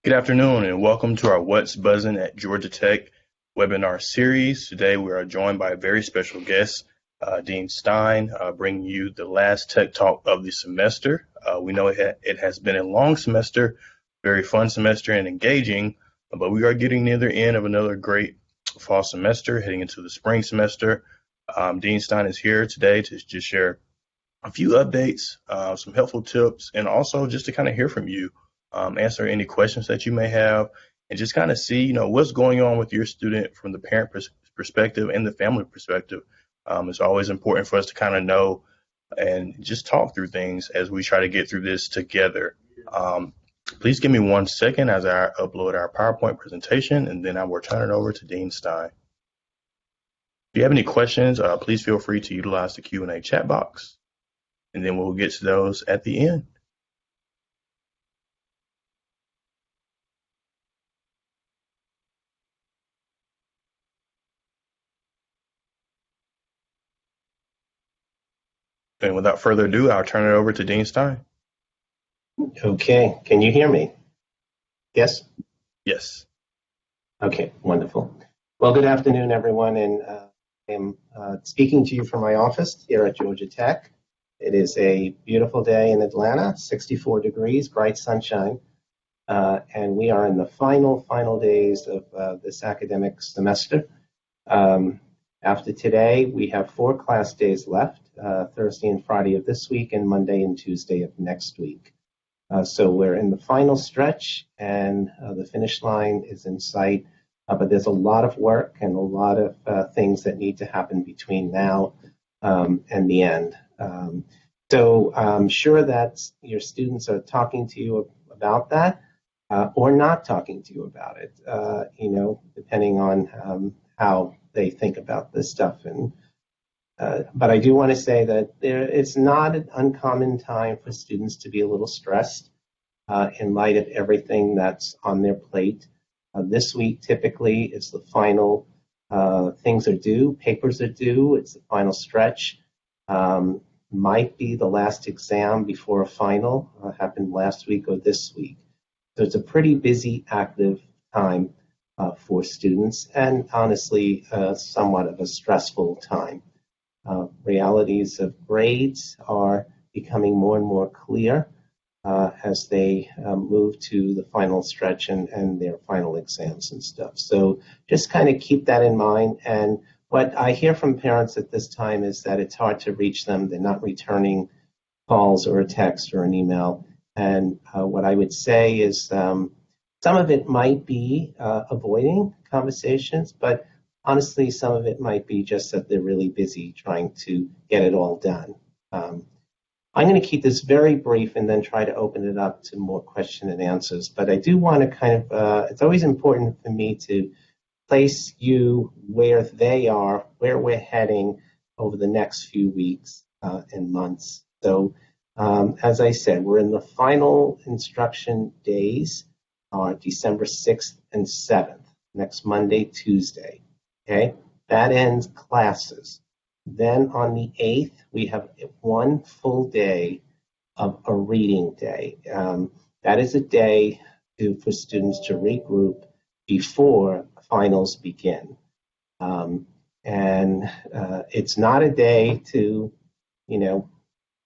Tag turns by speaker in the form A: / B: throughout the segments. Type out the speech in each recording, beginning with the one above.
A: Good afternoon and welcome to our What's Buzzin' at Georgia Tech webinar series. Today we are joined by a very special guest, Dean Stein, bringing you the last Tech Talk of the semester. We know it has been a long semester, very fun semester and engaging, but we are getting near the end of another great fall semester, heading into the spring semester. Dean Stein is here today to just share a few updates, some helpful tips, and also just to kind of hear from you. Answer any questions that you may have, and just kind of see, what's going on with your student from the parent perspective and the family perspective. It's always important for us to kind of know and just talk through things as we try to get through this together. Please give me 1 second as I upload our PowerPoint presentation, and then I will turn it over to Dean Stein. If you have any questions, please feel free to utilize the Q&A chat box, and then we'll get to those at the end. And without further ado, I'll turn it over to Dean Stein.
B: Okay, can you hear me? Yes?
A: Yes.
B: Okay, wonderful. Well, good afternoon, everyone, and I am speaking to you from my office here at Georgia Tech. It is a beautiful day in Atlanta, 64 degrees, bright sunshine, and we are in the final days of this academic semester. After today, we have 4 class days left, Thursday and Friday of this week, and Monday and Tuesday of next week. So we're in the final stretch, and the finish line is in sight, but there's a lot of work and a lot of things that need to happen between now and the end. So I'm sure that your students are talking to you about that, or not talking to you about it, depending on how they think about this stuff. And but I do want to say that it's not an uncommon time for students to be a little stressed in light of everything that's on their plate. This week typically is the final things are due, papers are due, it's the final stretch. Might be the last exam before a final, happened last week or this week. So it's a pretty busy, active time for students, and honestly, somewhat of a stressful time. Realities of grades are becoming more and more clear as they move to the final stretch and their final exams and stuff. So just kind of keep that in mind. And what I hear from parents at this time is that it's hard to reach them. They're not returning calls or a text or an email. And what I would say is some of it might be avoiding conversations, but honestly, some of it might be just that they're really busy trying to get it all done. I'm going to keep this very brief and then try to open it up to more question and answers. But I do want to kind of, it's always important for me to place you where they are, where we're heading over the next few weeks and months. So as I said, we're in the final instruction days, are December 6th and 7th, next Monday, Tuesday. Okay, that ends classes. Then on the 8th, we have 1 full day of a reading day. That is a day for students to regroup before finals begin. And it's not a day to,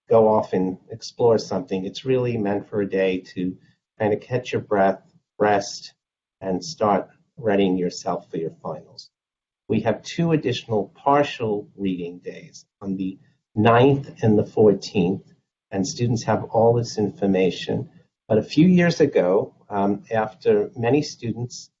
B: go off and explore something. It's really meant for a day to kind of catch your breath, rest, and start readying yourself for your finals. We have 2 additional partial reading days on the 9th and the 14th, and students have all this information. But a few years ago, after many students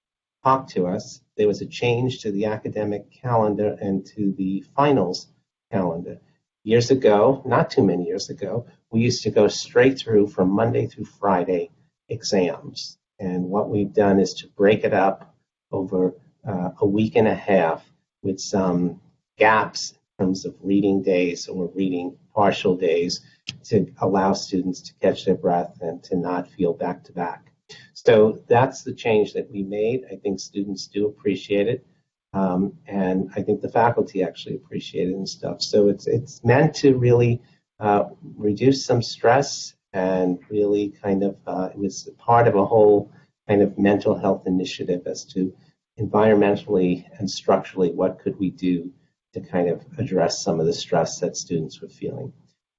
B: talked to us, there was a change to the academic calendar and to the finals calendar. Years ago, not too many years ago, we used to go straight through from Monday through Friday exams. And what we've done is to break it up over a week and a half with some gaps in terms of reading days or reading partial days to allow students to catch their breath and to not feel back to back. So that's the change that we made. I think students do appreciate it. And I think the faculty actually appreciate it and stuff. So it's meant to really reduce some stress and really kind of, it was part of a whole kind of mental health initiative as to environmentally and structurally what could we do to kind of address some of the stress that students were feeling.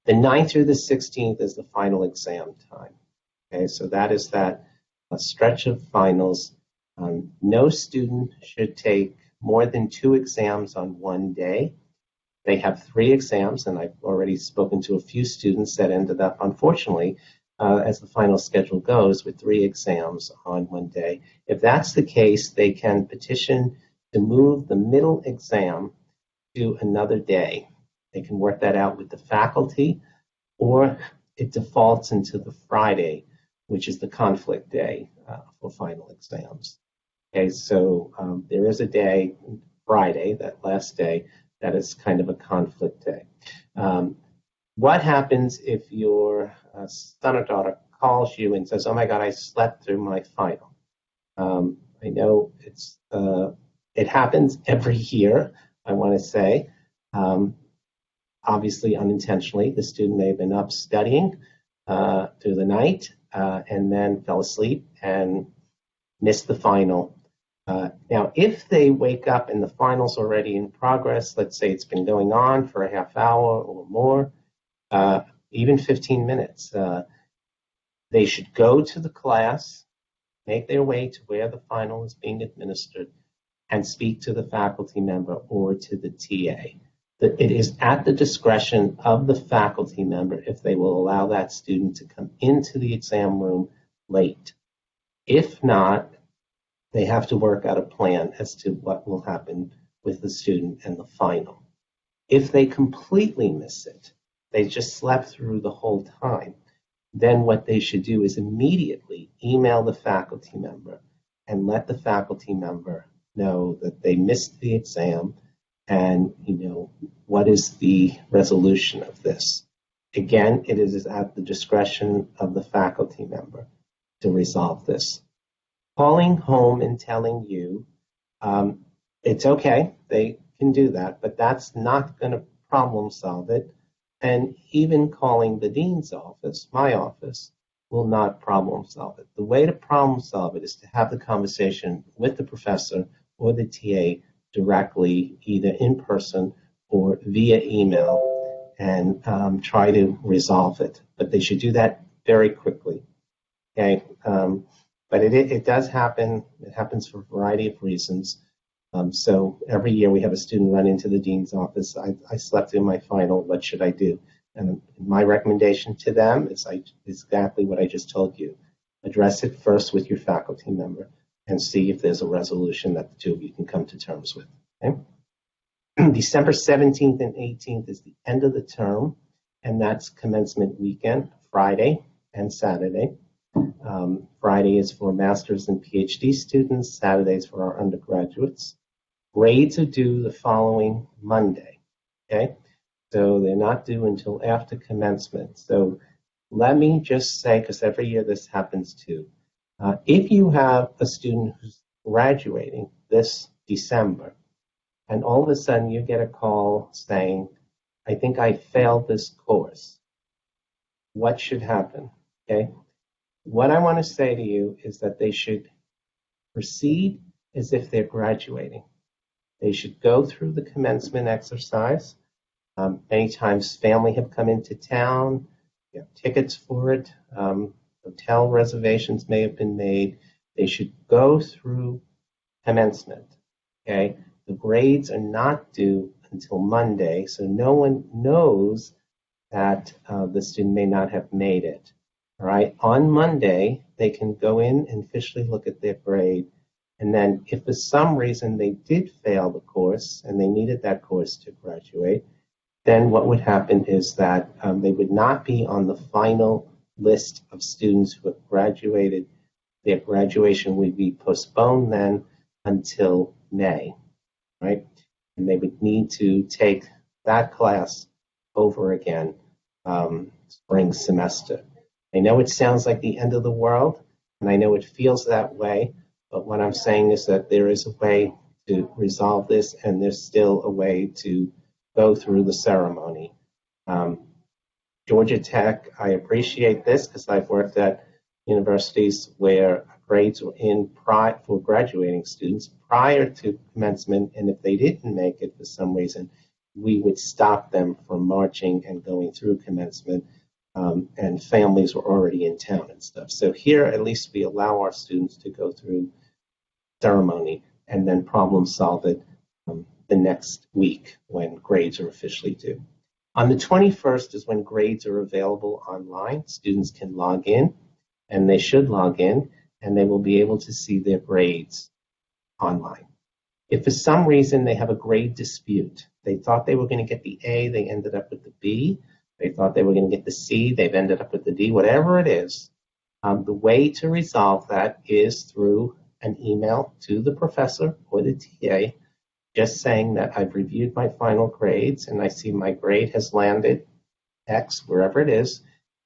B: The 9th through the 16th is the final exam time. Okay, so that is that stretch of finals. No student should take more than 2 exams on one day. They have 3 exams, and I've already spoken to a few students that ended up, unfortunately, as the final schedule goes, with 3 exams on one day. If that's the case, they can petition to move the middle exam to another day. They can work that out with the faculty, or it defaults into the Friday, which is the conflict day for final exams. Okay, so there is a day, Friday, that last day, that is kind of a conflict day. What happens if your son or daughter calls you and says, "Oh my God, I slept through my final"? I know it happens every year, I want to say. Obviously, unintentionally, the student may have been up studying through the night and then fell asleep and missed the final. Now, if they wake up and the final's already in progress, let's say it's been going on for a half hour or more, even 15 minutes, they should go to the class, make their way to where the final is being administered, and speak to the faculty member or to the TA. It is at the discretion of the faculty member if they will allow that student to come into the exam room late. If not, they have to work out a plan as to what will happen with the student and the final. If they completely miss it, they just slept through the whole time, then what they should do is immediately email the faculty member and let the faculty member know that they missed the exam and, what is the resolution of this. Again, it is at the discretion of the faculty member to resolve this. Calling home and telling you, it's okay, they can do that, but that's not going to problem solve it. And even calling the dean's office, my office, will not problem solve it. The way to problem solve it is to have the conversation with the professor or the TA directly, either in person or via email, and try to resolve it. But they should do that very quickly. Okay. But it does happen. It happens for a variety of reasons. So every year we have a student run into the dean's office. I slept through my final. What should I do? And my recommendation to them is exactly what I just told you. Address it first with your faculty member and see if there's a resolution that the two of you can come to terms with. Okay? December 17th and 18th is the end of the term, and that's commencement weekend, Friday and Saturday. Friday is for master's and PhD students. Saturday is for our undergraduates. Grades are due the following Monday. Okay, so they're not due until after commencement. So let me just say, because every year this happens too, if you have a student who's graduating this December, and all of a sudden you get a call saying, "I think I failed this course," what should happen? Okay. What I want to say to you is that they should proceed as if they're graduating. They should go through the commencement exercise. Many times family have come into town, you have tickets for it, hotel reservations may have been made. They should go through commencement. Okay, the grades are not due until Monday, so no one knows that the student may not have made it. All right, on Monday, they can go in and officially look at their grade. And then if for some reason they did fail the course and they needed that course to graduate, then what would happen is that they would not be on the final list of students who have graduated. Their graduation would be postponed then until May, right? And they would need to take that class over again spring semester. I know it sounds like the end of the world, and I know it feels that way, but what I'm saying is that there is a way to resolve this, and there's still a way to go through the ceremony. Georgia Tech, I appreciate this because I've worked at universities where grades were in for graduating students prior to commencement, and if they didn't make it for some reason, we would stop them from marching and going through commencement, and families were already in town and stuff. So here, at least we allow our students to go through ceremony and then problem solve it the next week when grades are officially due. On the 21st is when grades are available online. Students can log in, and they should log in, and they will be able to see their grades online. If for some reason they have a grade dispute, they thought they were going to get the A, they ended up with the B. They thought they were going to get the C, they've ended up with the D. Whatever it is, the way to resolve that is through an email to the professor or the TA, just saying that I've reviewed my final grades and I see my grade has landed X, wherever it is,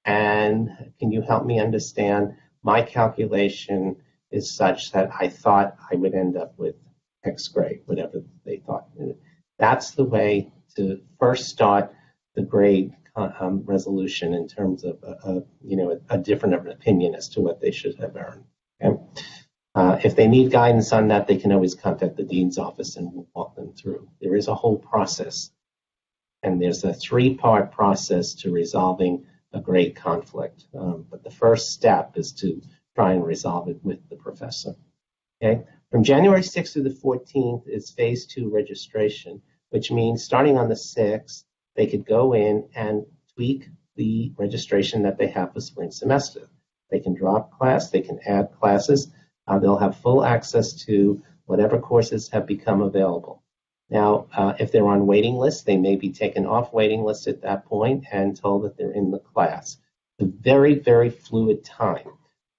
B: and can you help me understand my calculation is such that I thought I would end up with X grade, whatever they thought. That's the way to first start the grade resolution in terms of a different of an opinion as to what they should have earned. Okay? If they need guidance on that, they can always contact the dean's office and we'll walk them through. There is a whole process, and there's a 3-part process to resolving a grade conflict. But the first step is to try and resolve it with the professor. Okay? From January 6th through the 14th is phase 2 registration, which means starting on the 6th, they could go in and tweak the registration that they have for spring semester. They can drop class, they can add classes. They'll have full access to whatever courses have become available. Now, if they're on waiting lists, they may be taken off waiting lists at that point and told that they're in the class. It's a very, very fluid time.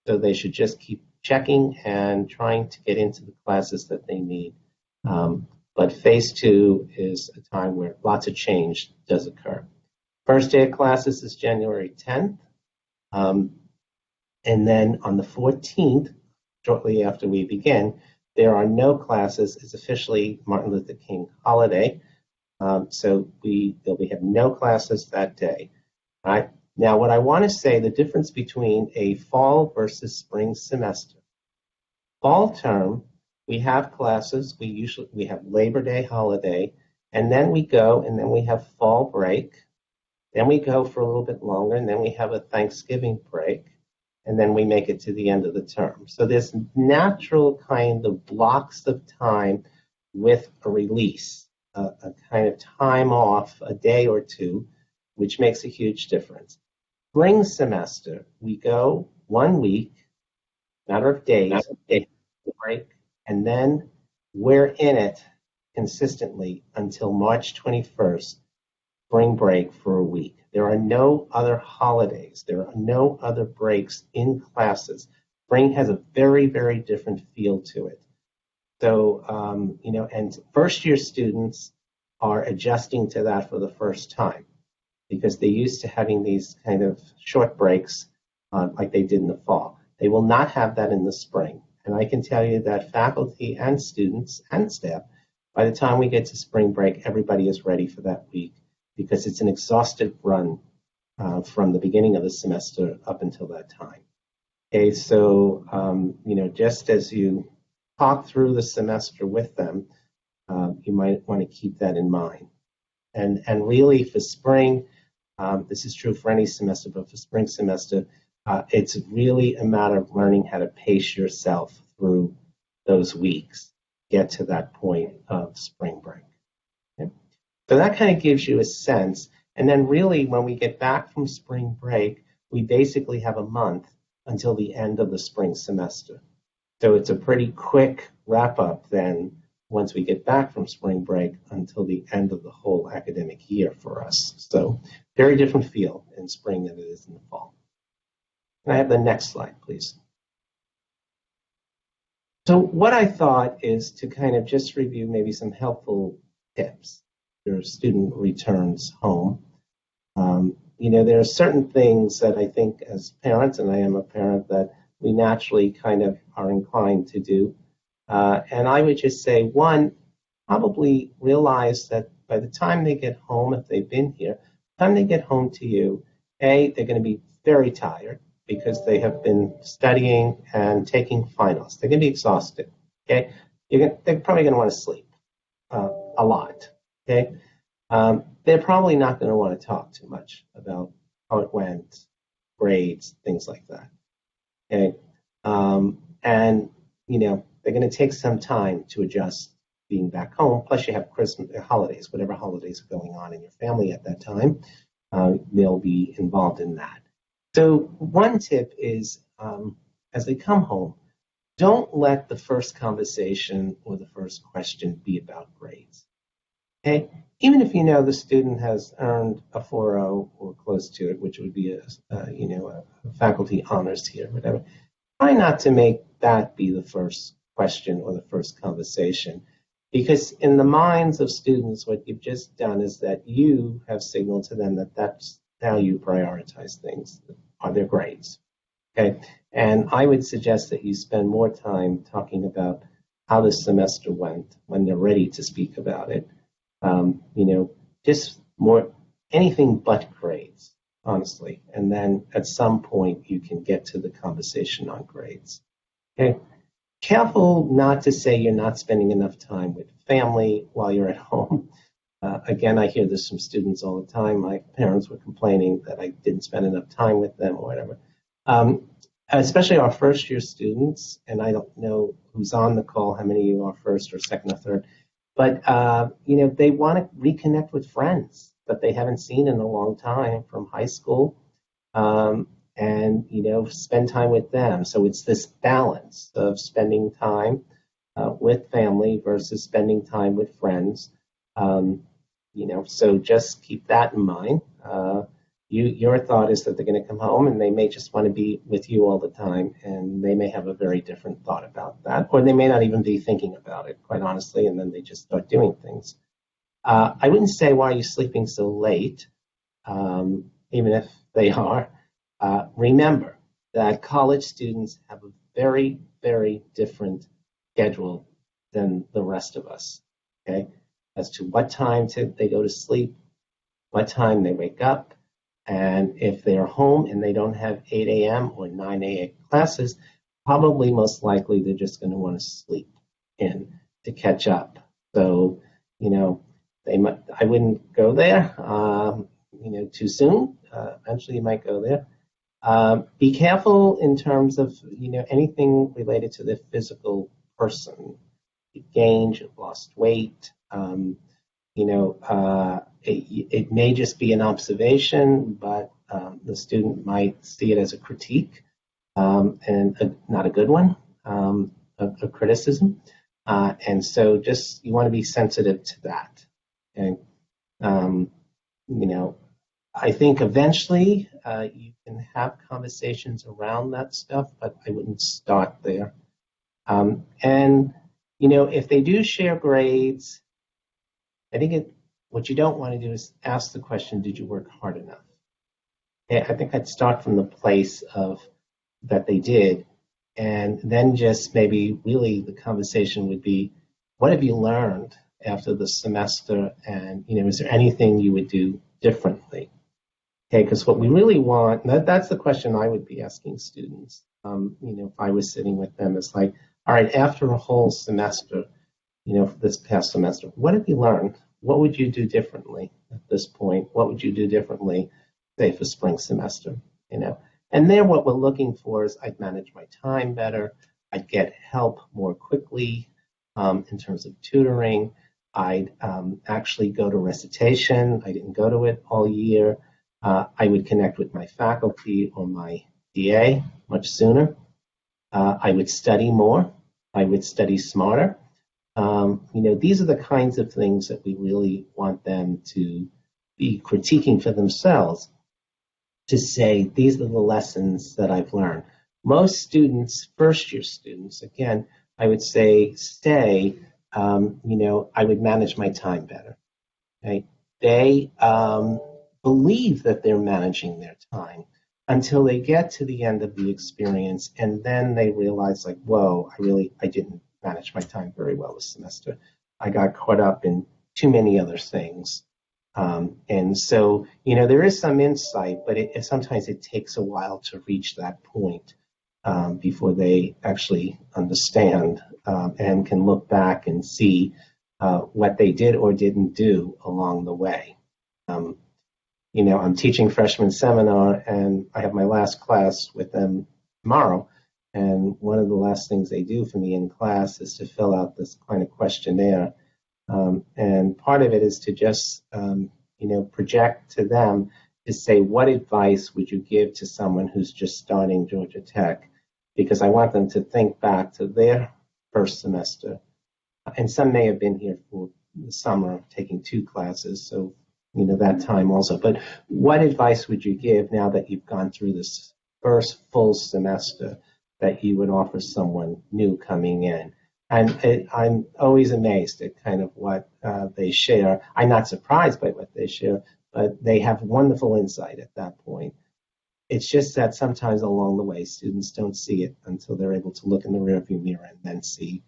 B: So they should just keep checking and trying to get into the classes that they need. But phase 2 is a time where lots of change does occur. First day of classes is January 10th. And then on the 14th, shortly after we begin, there are no classes. It's officially Martin Luther King holiday. So we have no classes that day. All right. Now, what I want to say, the difference between a fall versus spring semester. Fall term, we have classes. We have Labor Day holiday, and then we go, and then we have fall break. Then we go for a little bit longer, and then we have a Thanksgiving break, and then we make it to the end of the term. So there's natural kind of blocks of time with a release, a kind of time off, a day or two, which makes a huge difference. Spring semester, we go 1 week, matter of days, break, and then we're in it consistently until March 21st, spring break for a week. There are no other holidays. There are no other breaks in classes. Spring has a very, very different feel to it. So, and first year students are adjusting to that for the first time because they're used to having these kind of short breaks like they did in the fall. They will not have that in the spring. And I can tell you that faculty and students and staff, by the time we get to spring break, everybody is ready for that week because it's an exhaustive run from the beginning of the semester up until that time. Okay, so, just as you talk through the semester with them, you might want to keep that in mind. And really for spring, this is true for any semester, but for spring semester, it's really a matter of learning how to pace yourself through those weeks, get to that point of spring break. Okay? So that kind of gives you a sense. And then really when we get back from spring break, we basically have a month until the end of the spring semester. So it's a pretty quick wrap up then once we get back from spring break until the end of the whole academic year for us. So very different feel in spring than it is in the fall. Can I have the next slide, please? So what I thought is to kind of just review maybe some helpful tips. Your student returns home. There are certain things that I think as parents, and I am a parent, that we naturally kind of are inclined to do. And I would just say, one, probably realize that by the time they get home, if they've been here, by the time they get home to you, A, they're going to be very tired because they have been studying and taking finals. They're going to be exhausted. Okay, they're probably going to want to sleep a lot. Okay, they're probably not going to want to talk too much about how it went, grades, things like that. Okay, and they're going to take some time to adjust being back home. Plus, you have Christmas holidays, whatever holidays are going on in your family at that time. They'll be involved in that. So one tip is, as they come home, don't let the first conversation or the first question be about grades. Okay? Even if you know the student has earned a 4.0 or close to it, which would be a faculty honors here, whatever. Try not to make that be the first question or the first conversation, because in the minds of students, what you've just done is that you have signaled to them that that's how you prioritize things, are their grades. Okay, and I would suggest that you spend more time talking about how the semester went when they're ready to speak about it. Just more anything but grades, honestly. And then at some point you can get to the conversation on grades. Okay. Careful not to say you're not spending enough time with family while you're at home. Again, I hear this from students all the time. My parents were complaining that I didn't spend enough time with them or whatever. Especially our first year students, and I don't know who's on the call, how many of you are first or second or third, but they want to reconnect with friends that they haven't seen in a long time from high school, and spend time with them. So it's this balance of spending time with family versus spending time with friends. So just keep that in mind. Your thought is that they're going to come home and they may just want to be with you all the time, and they may have a very different thought about that, or they may not even be thinking about it, quite honestly, and then they just start doing things. I wouldn't say, why are you sleeping so late, even if they are. Remember that college students have a very, very different schedule than the rest of us, okay, as to what time they go to sleep, what time they wake up. And if they're home and they don't have 8 a.m. or 9 a.m. classes, probably most likely they're just going to want to sleep in to catch up. So, I wouldn't go there, too soon. Eventually you might go there. Be careful in terms of, anything related to the physical person. You've gained, you've lost weight, it may just be an observation, but the student might see it as a critique, and not a good one, a criticism. And so you want to be sensitive to that. Okay? I think eventually you can have conversations around that stuff, but I wouldn't start there. If they do share grades, I think what you don't want to do is ask the question, did you work hard enough? Okay, I think I'd start from the place of that they did, and then just maybe really the conversation would be, what have you learned after the semester, and is there anything you would do differently? Okay, because what we really want, that's the question I would be asking students, if I was sitting with them, is like, all right, after a whole semester, this past semester, what have you learned? What would you do differently at this point? What would you do differently, say, for spring semester? And then what we're looking for is, I'd manage my time better. I'd get help more quickly in terms of tutoring. I'd actually go to recitation. I didn't go to it all year. I would connect with my faculty or my DA much sooner. I would study more. I would study smarter. These are the kinds of things that we really want them to be critiquing for themselves, to say, these are the lessons that I've learned. Most students, first-year students, again, I would say, I would manage my time better. Okay? They believe that they're managing their time until they get to the end of the experience, and then they realize, like, whoa, I didn't manage my time very well this semester. I got caught up in too many other things. And so, there is some insight, but sometimes it takes a while to reach that point before they actually understand and can look back and see what they did or didn't do along the way. I'm teaching freshman seminar, and I have my last class with them tomorrow. And one of the last things they do for me in class is to fill out this kind of questionnaire. And part of it is to just, project to them to say, what advice would you give to someone who's just starting Georgia Tech? Because I want them to think back to their first semester. And some may have been here for the summer taking 2 classes, so that time also. But what advice would you give now that you've gone through this first full semester that you would offer someone new coming in? And I'm always amazed at kind of what they share. I'm not surprised by what they share, but they have wonderful insight at that point. It's just that sometimes along the way, students don't see it until they're able to look in the rearview mirror and then see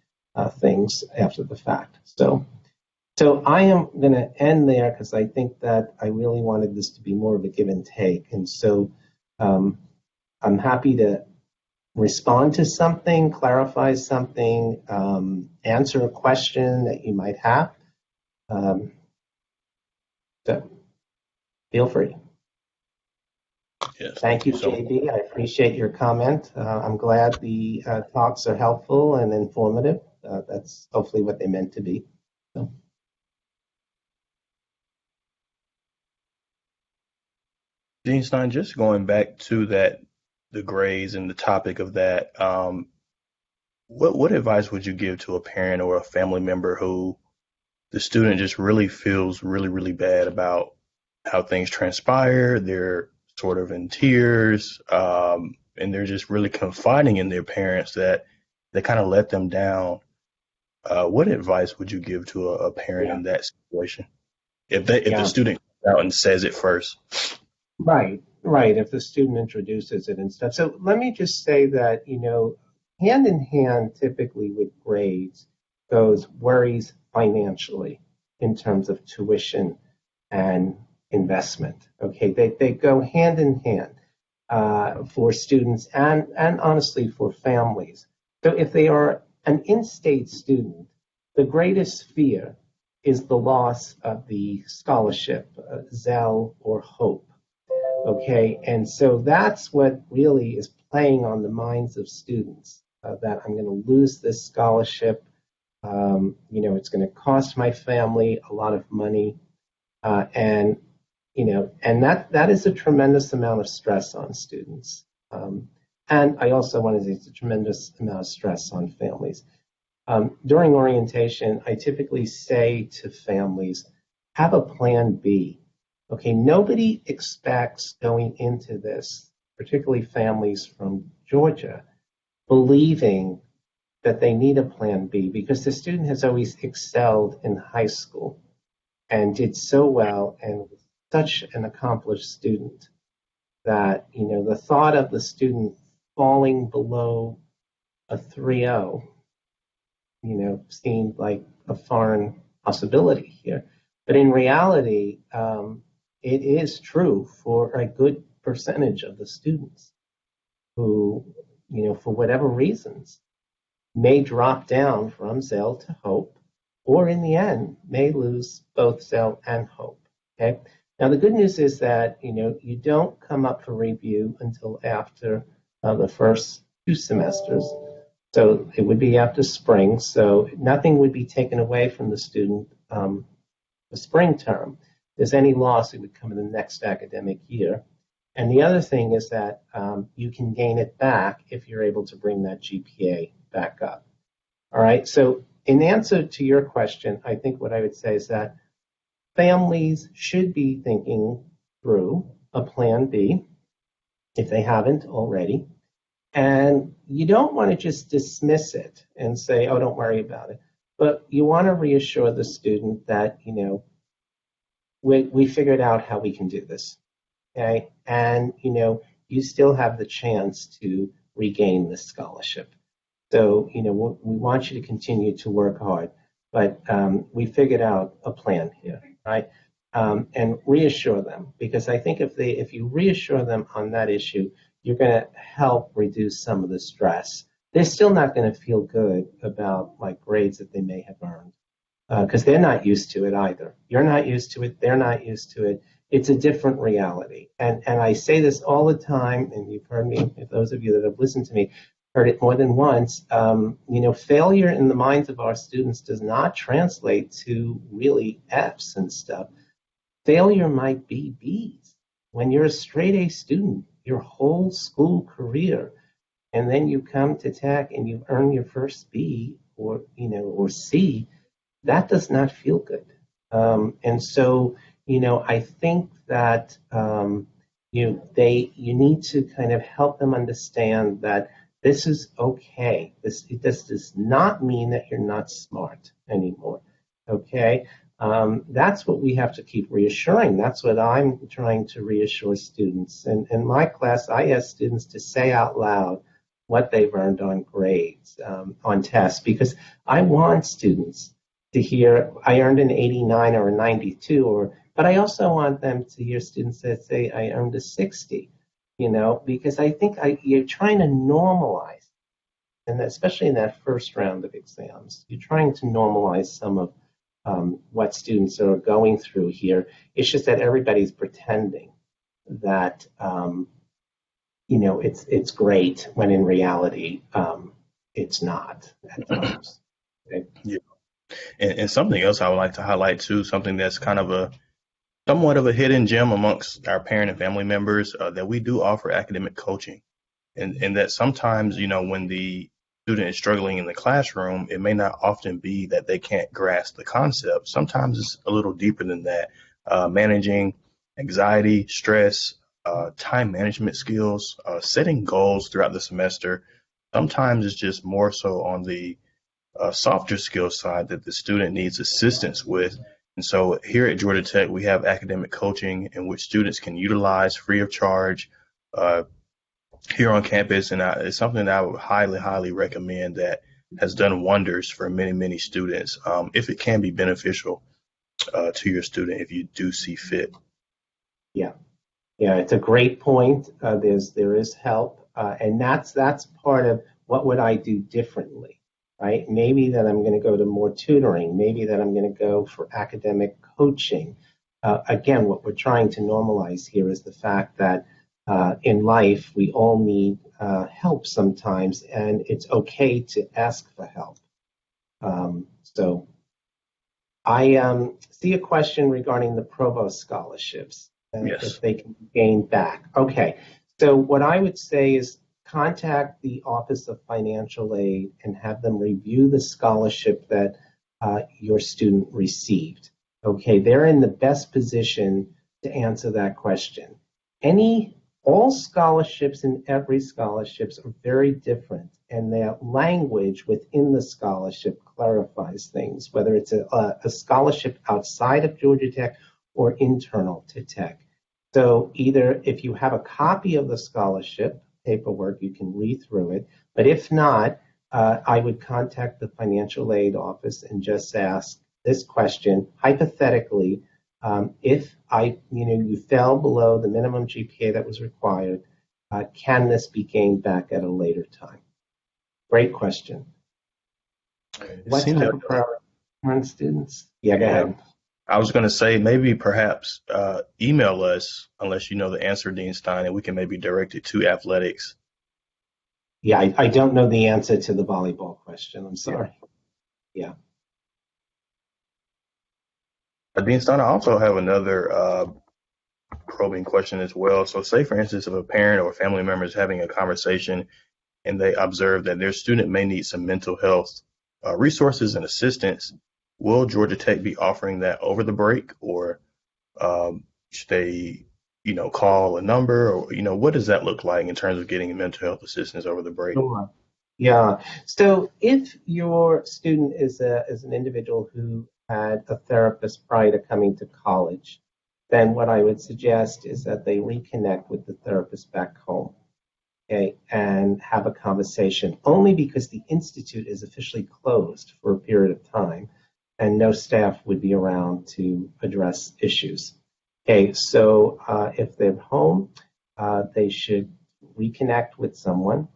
B: things after the fact. So I am going to end there because I think that I really wanted this to be more of a give and take. And so I'm happy to respond to something, clarify something, answer a question that you might have. So feel free.
A: Yes,
B: Thank you, JB. I appreciate your comment. I'm glad the talks are helpful and informative. That's hopefully what they meant to be. So.
A: Dean Stein, just going back to that, the grades and the topic of that, what advice would you give to a parent or a family member who the student just really feels really, really bad about how things transpire? They're sort of in tears, and they're just really confiding in their parents that they kind of let them down. What advice would you give to a parent in that situation? If the student comes out and says it first.
B: Right. If the student introduces it and stuff. So let me just say that, hand in hand typically with grades goes worries financially in terms of tuition and investment. Okay, they go hand in hand for students and honestly for families. So if they are an in-state student, the greatest fear is the loss of the scholarship, Zell or Hope. Okay, and so that's what really is playing on the minds of students, that I'm going to lose this scholarship. It's going to cost my family a lot of money, and that is a tremendous amount of stress on students. And I also want to say it's a tremendous amount of stress on families. During orientation, I typically say to families, have a plan B. Okay, nobody expects going into this, particularly families from Georgia, believing that they need a plan B because the student has always excelled in high school and did so well and was such an accomplished student that, the thought of the student falling below a 3.0, seemed like a foreign possibility here. But in reality, it is true for a good percentage of the students who, for whatever reasons, may drop down from Zell to Hope, or in the end, may lose both Zell and Hope. Okay. Now, the good news is that, you don't come up for review until after the first 2 semesters. So it would be after spring. So nothing would be taken away from the student the spring term. If there's any loss, it would come in the next academic year. And the other thing is that you can gain it back if you're able to bring that GPA back up. All right. So in answer to your question, I think what I would say is that families should be thinking through a plan B if they haven't already. And you don't want to just dismiss it and say, oh, don't worry about it. But you want to reassure the student that, we figured out how we can do this. Okay. And, you still have the chance to regain this scholarship. So, we want you to continue to work hard. But we figured out a plan here, right? and reassure them, because I think if you reassure them on that issue, you're going to help reduce some of the stress. They're still not going to feel good about like grades that they may have earned, because they're not used to it either. You're not used to it. They're not used to it. It's a different reality. And I say this all the time, and you've heard me, if those of you that have listened to me, heard it more than once. Failure in the minds of our students does not translate to really F's and stuff. Failure might be B's. When you're a straight A student, your whole school career, and then you come to Tech and you earn your first B or C, that does not feel good. And so, I think that you need to kind of help them understand that this is okay. This does not mean that you're not smart anymore. Okay. That's what we have to keep reassuring. That's what I'm trying to reassure students. And in my class, I ask students to say out loud what they've earned on grades, on tests, because I want students to hear, I earned an 89 or a 92, but I also want them to hear students that say, I earned a 60, because I think you're trying to normalize, and especially in that first round of exams, you're trying to normalize some of what students are going through here. It's just that everybody's pretending that it's great, when in reality it's not at times. Okay?
A: Yeah. And something else I would like to highlight too, something that's kind of somewhat of a hidden gem amongst our parent and family members, that we do offer academic coaching, and that sometimes, when the student is struggling in the classroom, it may not often be that they can't grasp the concept. Sometimes it's a little deeper than that. Managing anxiety, stress, time management skills, setting goals throughout the semester. Sometimes it's just more so on the softer skill side that the student needs assistance with. And so here at Georgia Tech, we have academic coaching in which students can utilize free of charge here on campus. And it's something that I would highly, highly recommend, that has done wonders for many, many students, if it can be beneficial to your student, if you do see fit.
B: Yeah, it's a great point. There is help, and that's part of what would I do differently, right? Maybe that I'm going to go to more tutoring. Maybe that I'm going to go for academic coaching. Again, what we're trying to normalize here is the fact that in life we all need help sometimes, and it's okay to ask for help. So I see a question regarding the provost scholarships.
A: Yes.
B: If they can be gained back. Okay, so what I would say is contact the Office of Financial Aid and have them review the scholarship that your student received. Okay, they're in the best position to answer that question. All scholarships and every scholarships are very different, and their language within the scholarship clarifies things, whether it's a scholarship outside of Georgia Tech or internal to Tech. So either if you have a copy of the scholarship paperwork, you can read through it. But if not, I would contact the financial aid office and just ask this question, hypothetically, if you fell below the minimum GPA that was required, can this be gained back at a later time? Great question. What type of priority on students? Yeah, go ahead.
A: I was going to say, maybe perhaps email us, unless you know the answer, Dean Stein, and we can maybe direct it to athletics.
B: Yeah, I don't know the answer to the volleyball question. I'm sorry. Yeah.
A: Dean Stein, I also have another probing question as well. So say, for instance, if a parent or family member is having a conversation and they observe that their student may need some mental health resources and assistance, will Georgia Tech be offering that over the break, or should they, call a number, or, what does that look like in terms of getting mental health assistance over the break?
B: Sure. Yeah. So if your student is an individual who had a therapist prior to coming to college, then what I would suggest is that they reconnect with the therapist back home, okay, and have a conversation, only because the institute is officially closed for a period of time. and no staff would be around to address issues. Okay, so if they're home, they should reconnect with someone.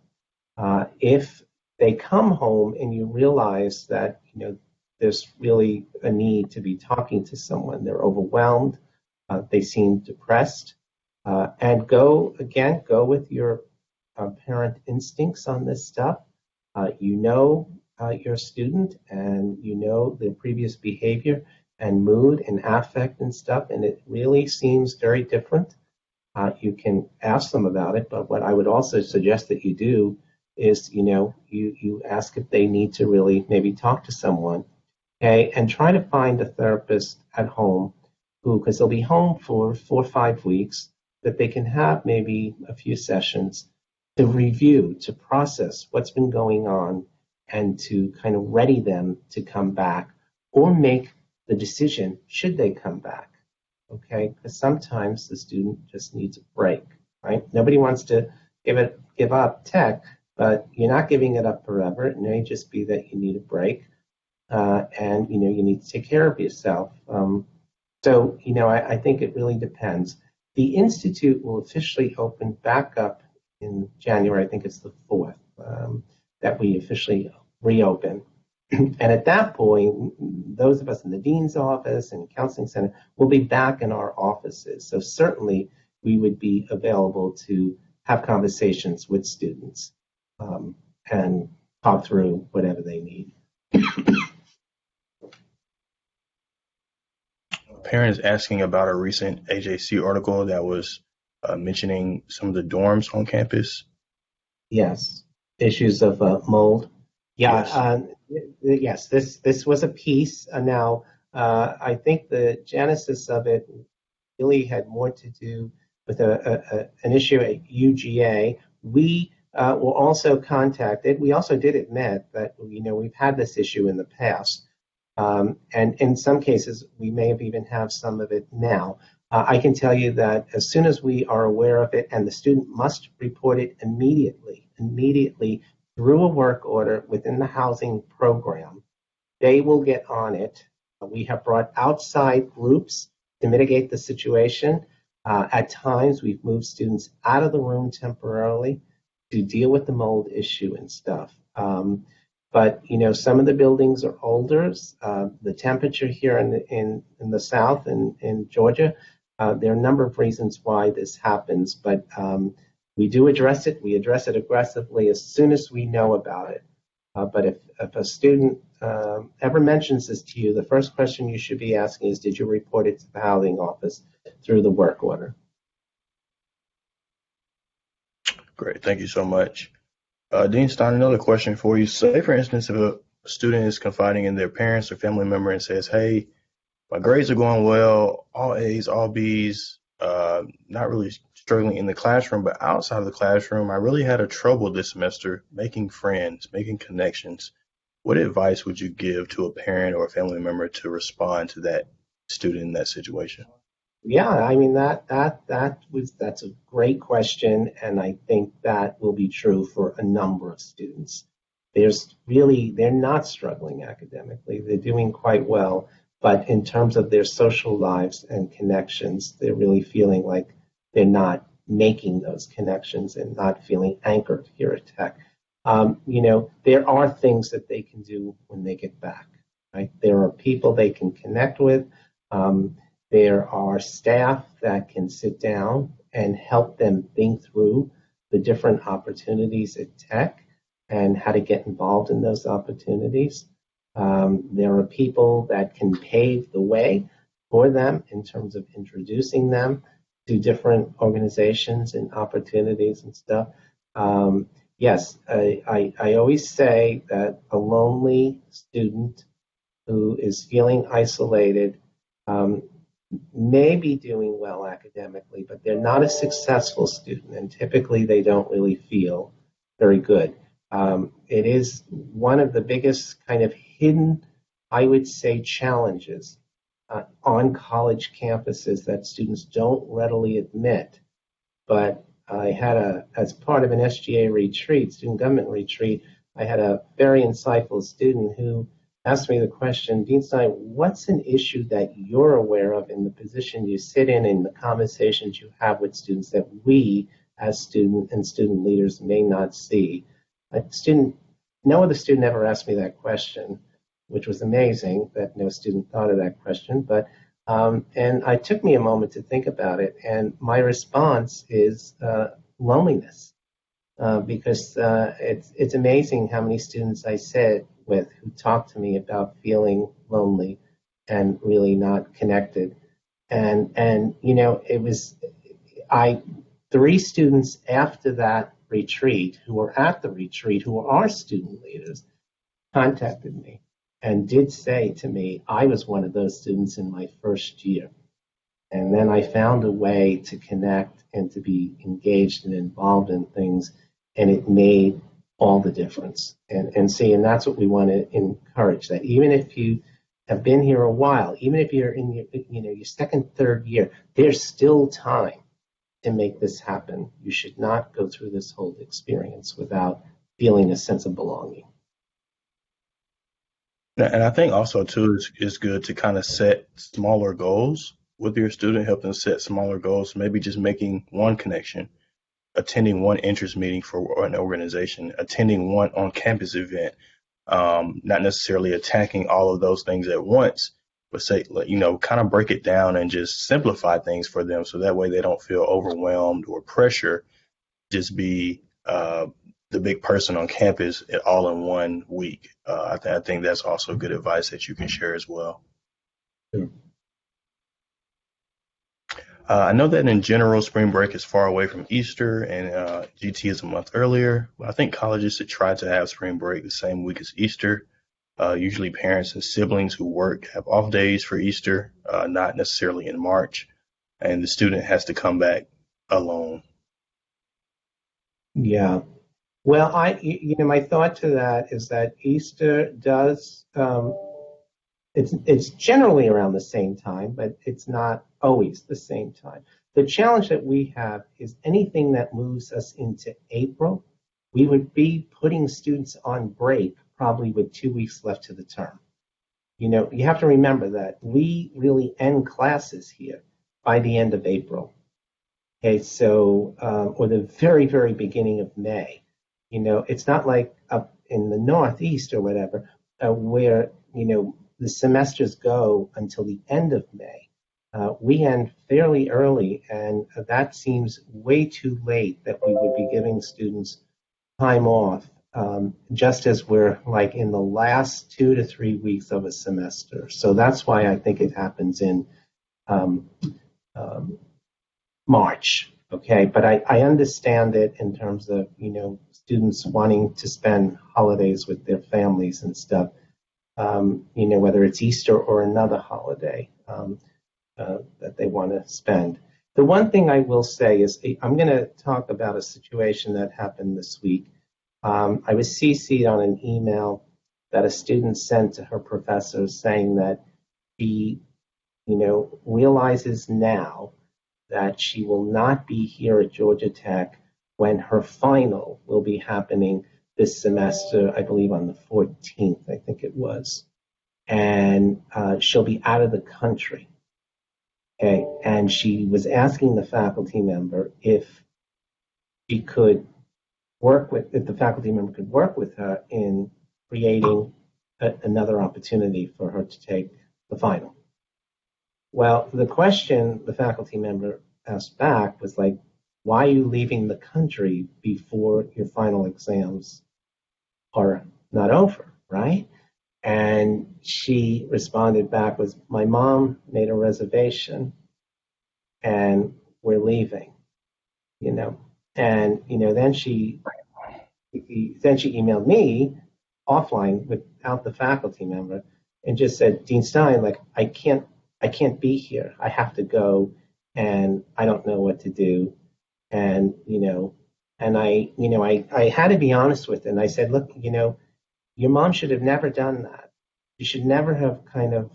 B: If they come home and you realize that there's really a need to be talking to someone, they're overwhelmed, they seem depressed, and go with your parent instincts on this stuff. Your student, and their previous behavior and mood and affect and stuff, and it really seems very different. You can ask them about it, but what I would also suggest that you do is, you ask if they need to really maybe talk to someone, okay, and try to find a therapist at home because they'll be home for 4 or 5 weeks, that they can have maybe a few sessions to review, to process what's been going on, and to kind of ready them to come back or make the decision, should they come back, okay? Because sometimes the student just needs a break, right? Nobody wants to give up tech, but you're not giving it up forever. It may just be that you need a break, and you need to take care of yourself. So I think it really depends. The Institute will officially open back up in January. I think it's the 4th that we officially reopen. And at that point, those of us in the dean's office and counseling center will be back in our offices. So certainly we would be available to have conversations with students and talk through whatever they need.
A: A parent is asking about a recent AJC article that was mentioning some of the dorms on campus.
B: Yes, issues of mold. Yeah,
A: Yes.
B: yes. This was a piece. Now, I think the genesis of it really had more to do with an issue at UGA. We were also contacted. We also did admit that we've had this issue in the past, and in some cases we may have even have some of it now. I can tell you that as soon as we are aware of it, and the student must report it immediately through a work order within the housing program, they will get on it. We have brought outside groups to mitigate the situation. At times, we've moved students out of the room temporarily to deal with the mold issue and stuff. But some of the buildings are older. The temperature here in the South and in Georgia, there are a number of reasons why this happens, but we do address it. We address it aggressively as soon as we know about it. But if a student ever mentions this to you, the first question you should be asking is, did you report it to the housing office through the work order?
A: Great, thank you so much. Dean Stein, another question for you. Say, for instance, if a student is confiding in their parents or family member and says, hey, my grades are going well, all A's, all B's, not really struggling in the classroom, but outside of the classroom, I really had a trouble this semester making friends, making connections. What advice would you give to a parent or a family member to respond to that student in that situation?
B: Yeah, I mean that's a great question, and I think that will be true for a number of students. They're not struggling academically. They're doing quite well, but in terms of their social lives and connections, they're really feeling like they're not making those connections and not feeling anchored here at Tech. There are things that they can do when they get back, right? There are people they can connect with. There are staff that can sit down and help them think through the different opportunities at Tech and how to get involved in those opportunities. There are people that can pave the way for them in terms of introducing them to different organizations and opportunities and stuff. Yes, I always say that a lonely student who is feeling isolated may be doing well academically, but they're not a successful student, and typically they don't really feel very good. It is one of the biggest kind of hidden, I would say, challenges on college campuses that students don't readily admit. But I had as part of an SGA retreat, student government retreat, I had a very insightful student who asked me the question, Dean Stein, what's an issue that you're aware of in the position you sit in the conversations you have with students that we as student and student leaders may not see? No other student ever asked me that question, which was amazing that no student thought of that question. But and it took me a moment to think about it, and my response is loneliness, because it's amazing how many students I sit with who talk to me about feeling lonely and really not connected. And it was 3 students after that retreat who were at the retreat, who were our student leaders, contacted me and did say to me, I was one of those students in my first year. And then I found a way to connect and to be engaged and involved in things, and it made all the difference. And that's what we want to encourage, that even if you have been here a while, even if you're in your second, third year, there's still time to make this happen. You should not go through this whole experience without feeling a sense of belonging.
A: And I think also too, it's good to kind of set smaller goals with your student, help them set smaller goals, maybe just making one connection, attending one interest meeting for an organization, attending one on-campus event, not necessarily attacking all of those things at once, but say, kind of break it down and just simplify things for them, so that way they don't feel overwhelmed or pressure. Just be the big person on campus all in one week. I think that's also good advice that you can share as well.
B: Sure.
A: I know that in general, spring break is far away from Easter, and GT is a month earlier. But I think colleges should try to have spring break the same week as Easter. Usually parents and siblings who work have off days for Easter, not necessarily in March, and the student has to come back alone.
B: Yeah. Well, my thought to that is that Easter does, it's generally around the same time, but it's not always the same time. The challenge that we have is anything that moves us into April, we would be putting students on break probably with 2 weeks left to the term. You have to remember that we really end classes here by the end of April. Okay, so, or the very, very beginning of May. It's not like up in the Northeast or whatever, where, the semesters go until the end of May. We end fairly early, and that seems way too late that we would be giving students time off, just as we're like in the last 2 to 3 weeks of a semester. So that's why I think it happens in March. Okay, but I understand it in terms of, students wanting to spend holidays with their families and stuff, whether it's Easter or another holiday that they want to spend. The one thing I will say is I'm going to talk about a situation that happened this week. I was CC'd on an email that a student sent to her professor saying that she, realizes now that she will not be here at Georgia Tech when her final will be happening this semester, I believe on the 14th, I think it was. And she'll be out of the country. Okay, and she was asking the faculty member if the faculty member could work with her in creating another opportunity for her to take the final. Well, the question the faculty member asked back was like, why are you leaving the country before your final exams are not over, right? And she responded back with, my mom made a reservation and we're leaving, And, then she emailed me offline without the faculty member and just said, Dean Stein, like, I can't be here. I have to go and I don't know what to do. And, I had to be honest with her. And I said, look, your mom should have never done that. You should never have kind of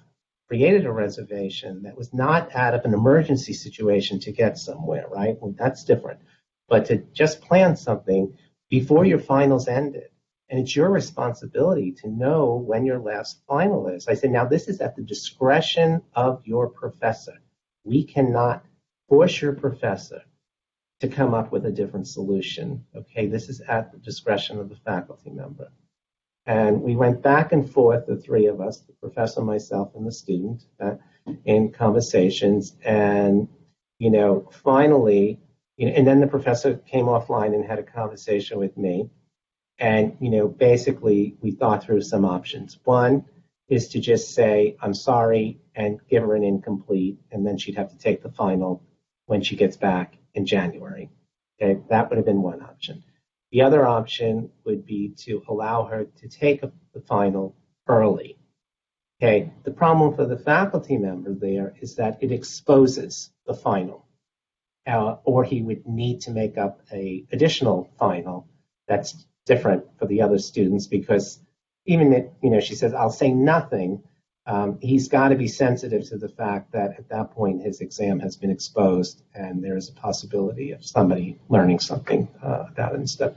B: created a reservation that was not out of an emergency situation to get somewhere, right? Well, that's different. But to just plan something before your finals ended and it's your responsibility to know when your last final is. I said, now this is at the discretion of your professor. We cannot force your professor to come up with a different solution. Okay, this is at the discretion of the faculty member. And we went back and forth, the three of us, the professor, myself, and the student, in conversations. And, finally, and then the professor came offline and had a conversation with me. And, basically, we thought through some options. One is to just say, I'm sorry, and give her an incomplete, and then she'd have to take the final when she gets back in January. Okay, that would have been one option. The other option would be to allow her to take the final early. Okay, the problem for the faculty member there is that it exposes the final, or he would need to make up an additional final that's different for the other students, because even if, she says, I'll say nothing, he's got to be sensitive to the fact that at that point his exam has been exposed and there is a possibility of somebody learning something about it and stuff.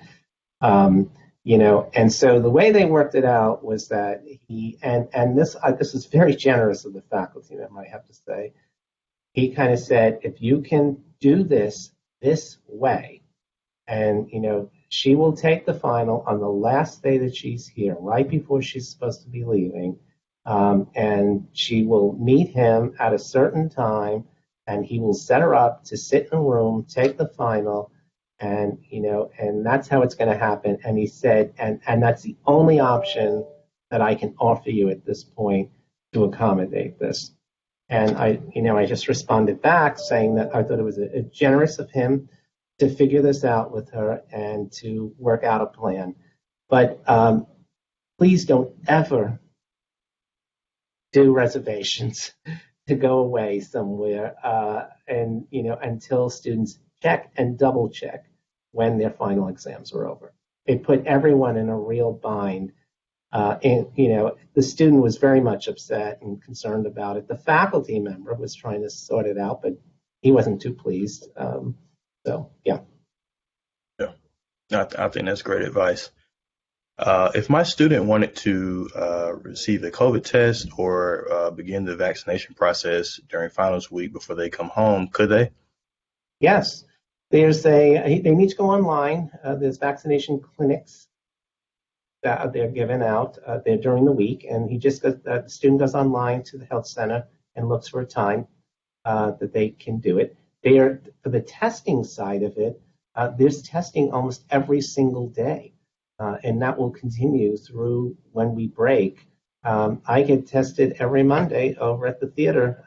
B: And so the way they worked it out was that he, and this is very generous of the faculty member, I have to say, he kind of said, if you can do this way, and, she will take the final on the last day that she's here, right before she's supposed to be leaving. And she will meet him at a certain time, and he will set her up to sit in a room, take the final, and, and that's how it's going to happen. And he said, and that's the only option that I can offer you at this point to accommodate this. And I just responded back saying that I thought it was a generous of him to figure this out with her and to work out a plan. But please don't ever do reservations to go away somewhere, and until students check and double check when their final exams are over. It put everyone in a real bind. The student was very much upset and concerned about it. The faculty member was trying to sort it out, but he wasn't too pleased. So, yeah.
A: Yeah, I think that's great advice. If my student wanted to receive a COVID test or begin the vaccination process during finals week before they come home, could they?
B: Yes. They need to go online. There's vaccination clinics that they're given out there during the week, and the student goes online to the health center and looks for a time that they can do it. For the testing side of it, there's testing almost every single day, and that will continue through when we break. I get tested every Monday over at the theater,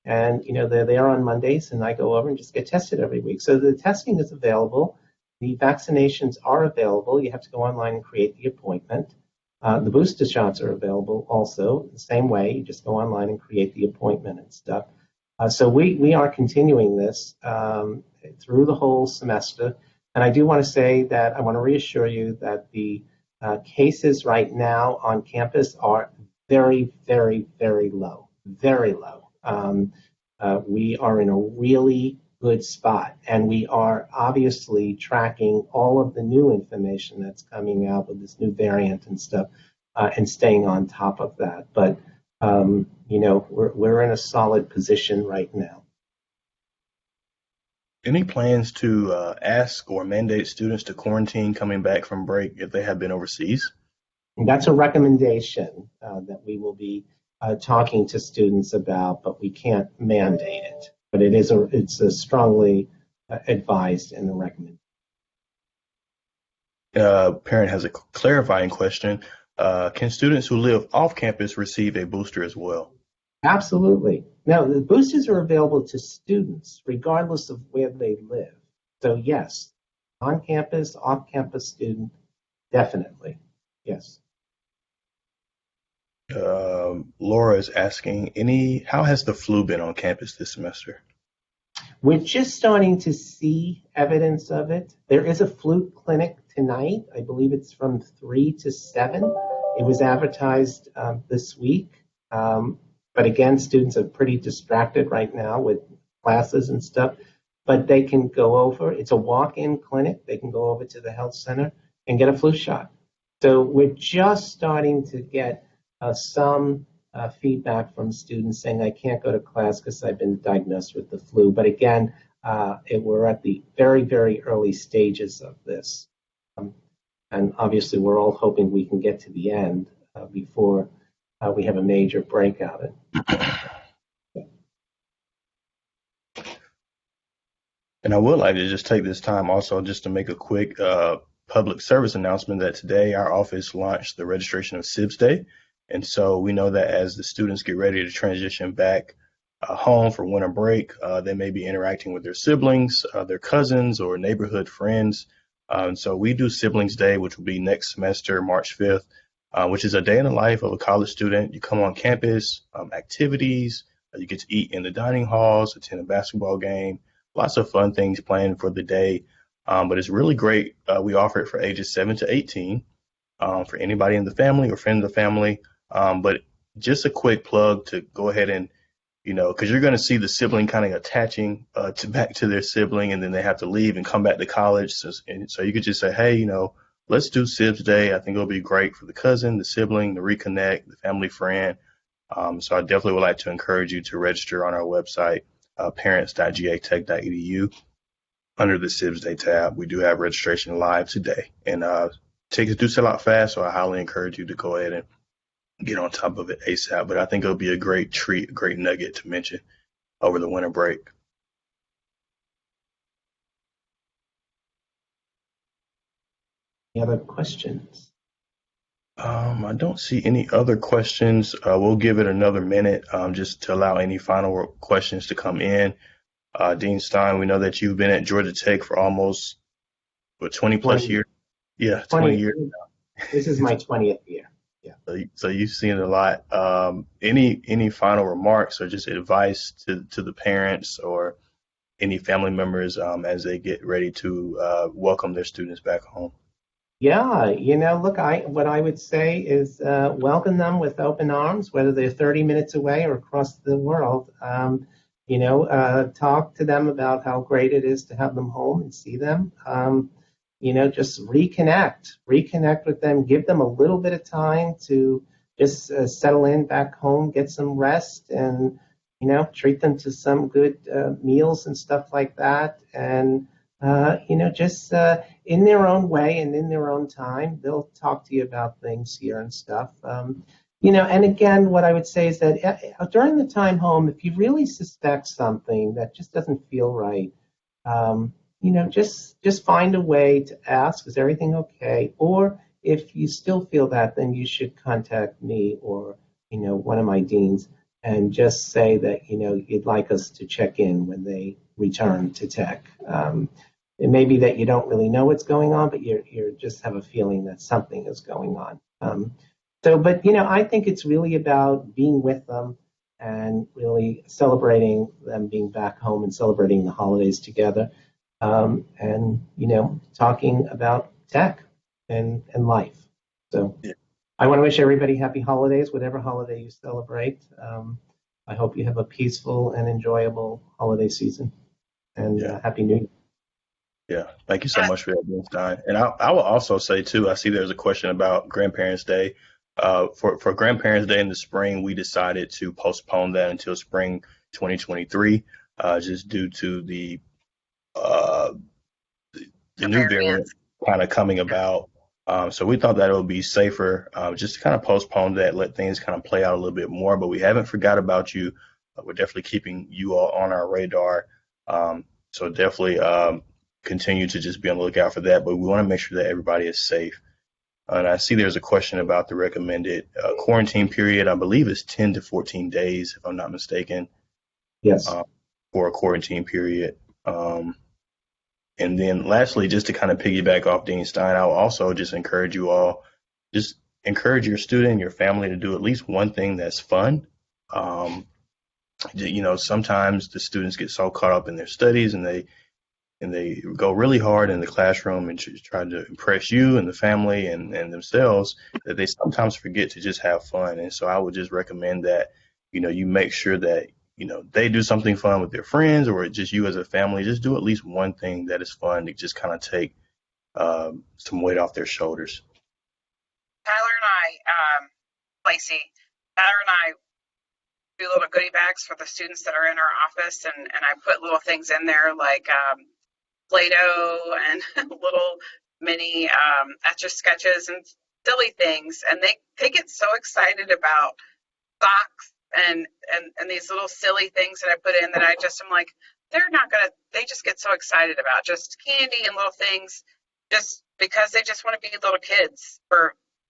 B: and they're there on Mondays, and I go over and just get tested every week. So the testing is available. The vaccinations are available. You have to go online and create the appointment. The booster shots are available also the same way. You just go online and create the appointment and stuff. So we are continuing this through the whole semester. And I do want to say that I want to reassure you that the cases right now on campus are very, very, very low, very low. We are in a really good spot, and we are obviously tracking all of the new information that's coming out with this new variant and stuff, and staying on top of that. But we're in a solid position right now.
A: Any plans to ask or mandate students to quarantine coming back from break if they have been overseas?
B: And that's a recommendation that we will be talking to students about, but we can't mandate it. But it's a strongly advised and a recommendation.
A: Parent has a clarifying question. Can students who live off campus receive a booster as well?
B: Absolutely. Now, the boosters are available to students regardless of where they live. So yes, on campus, off campus student, definitely. Yes.
A: Laura is asking, how has the flu been on campus this semester?
B: We're just starting to see evidence of it. There is a flu clinic tonight. I believe it's from 3 to 7. It was advertised this week. But again, students are pretty distracted right now with classes and stuff. But they can go over. It's a walk-in clinic. They can go over to the health center and get a flu shot. So we're just starting to get some feedback from students saying, I can't go to class because I've been diagnosed with the flu. But again, we're at the very, very early stages of this. And obviously, we're all hoping we can get to the end before we have a major breakout.
A: And I would like to just take this time also just to make a quick public service announcement that today our office launched the registration of SIBS Day. And so we know that as the students get ready to transition back home for winter break, they may be interacting with their siblings, their cousins, or neighborhood friends. And so we do Siblings Day, which will be next semester, March 5th, which is a day in the life of a college student. You come on campus, activities, you get to eat in the dining halls, attend a basketball game, lots of fun things planned for the day. But it's really great. We offer it for ages 7 to 18 for anybody in the family or friend of the family. But just a quick plug to go ahead and, because you're going to see the sibling kind of attaching back to their sibling, and then they have to leave and come back to college. So you could just say, hey, let's do Sibs Day. I think it'll be great for the cousin, the sibling, the reconnect, the family friend. So I definitely would like to encourage you to register on our website, parents.gatech.edu. Under the Sibs Day tab. We do have registration live today, and tickets do sell out fast, so I highly encourage you to go ahead and get on top of it ASAP. But I think it'll be a great treat, a great nugget to mention over the winter break.
B: Any other questions?
A: I don't see any other questions. We'll give it another minute just to allow any final questions to come in. Dean Stein, we know that you've been at Georgia Tech for almost 20 plus years. Yeah, 20 years now.
B: This is my 20th year. Yeah.
A: So you've seen a lot. Any final remarks or just advice to the parents or any family members as they get ready to welcome their students back home?
B: Yeah, look, what I would say is welcome them with open arms, whether they're 30 minutes away or across the world. Talk to them about how great it is to have them home and see them. Just reconnect with them, give them a little bit of time to just settle in back home, get some rest, and, treat them to some good meals and stuff like that. And, just in their own way and in their own time, they'll talk to you about things here and stuff. And again, what I would say is that during the time home, if you really suspect something that just doesn't feel right, just find a way to ask, is everything okay? Or if you still feel that, then you should contact me or, one of my deans and just say that, you'd like us to check in when they return to Tech. It may be that you don't really know what's going on, but you just have a feeling that something is going on. But I think it's really about being with them and really celebrating them being back home and celebrating the holidays together, and talking about Tech and life. So yeah. I want to wish everybody happy holidays, whatever holiday you celebrate. I hope you have a peaceful and enjoyable holiday season, and Happy New Year.
A: Yeah, thank you so much for that, Dean Stein. And I will also say, too, I see there's a question about Grandparents' Day. For Grandparents' Day in the spring, we decided to postpone that until spring 2023, just due to the new variant kind of coming about. So we thought that it would be safer just to kind of postpone that, let things kind of play out a little bit more. But we haven't forgot about you. We're definitely keeping you all on our radar. So definitely continue to just be on the lookout for that. But we want to make sure that everybody is safe. And I see there's a question about the recommended quarantine period. I believe it's 10 to 14 days, if I'm not mistaken.
B: Yes.
A: For a quarantine period. And then lastly, just to kind of piggyback off Dean Stein, I will also just encourage you all, just encourage your student and your family to do at least one thing that's fun. Sometimes the students get so caught up in their studies and they go really hard in the classroom and try to impress you and the family and themselves that they sometimes forget to just have fun. And so I would just recommend that, you make sure that, they do something fun with their friends or just you as a family. Just do at least one thing that is fun to just kind of take some weight off their shoulders.
C: Lacey, Tyler and I do little goodie bags for the students that are in our office, and I put little things in there like Play-Doh and little mini etch-a-sketches and silly things, and they get so excited about socks and these little silly things that I put in that I just am like, they just get so excited about just candy and little things just because they just want to be little kids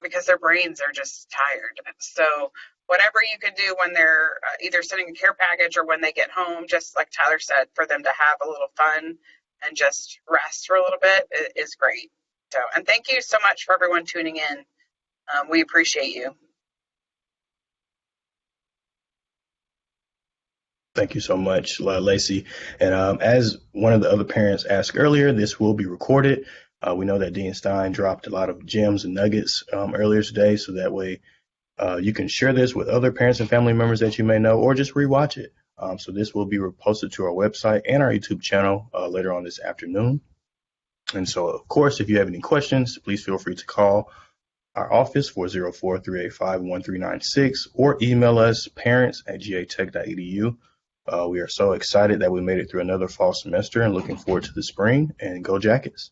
C: because their brains are just tired. So whatever you can do when they're either sending a care package or when they get home, just like Tyler said, for them to have a little fun and just rest for a little bit is great. So, and thank you so much for everyone tuning in. We appreciate you.
A: Thank you so much, Lacey. And as one of the other parents asked earlier, this will be recorded. We know that Dean Stein dropped a lot of gems and nuggets earlier today, so that way you can share this with other parents and family members that you may know, or just rewatch it. So this will be posted to our website and our YouTube channel later on this afternoon. And so, of course, if you have any questions, please feel free to call our office 404-385-1396 or email us parents@gatech.edu. We are so excited that we made it through another fall semester and looking forward to the spring, and go Jackets.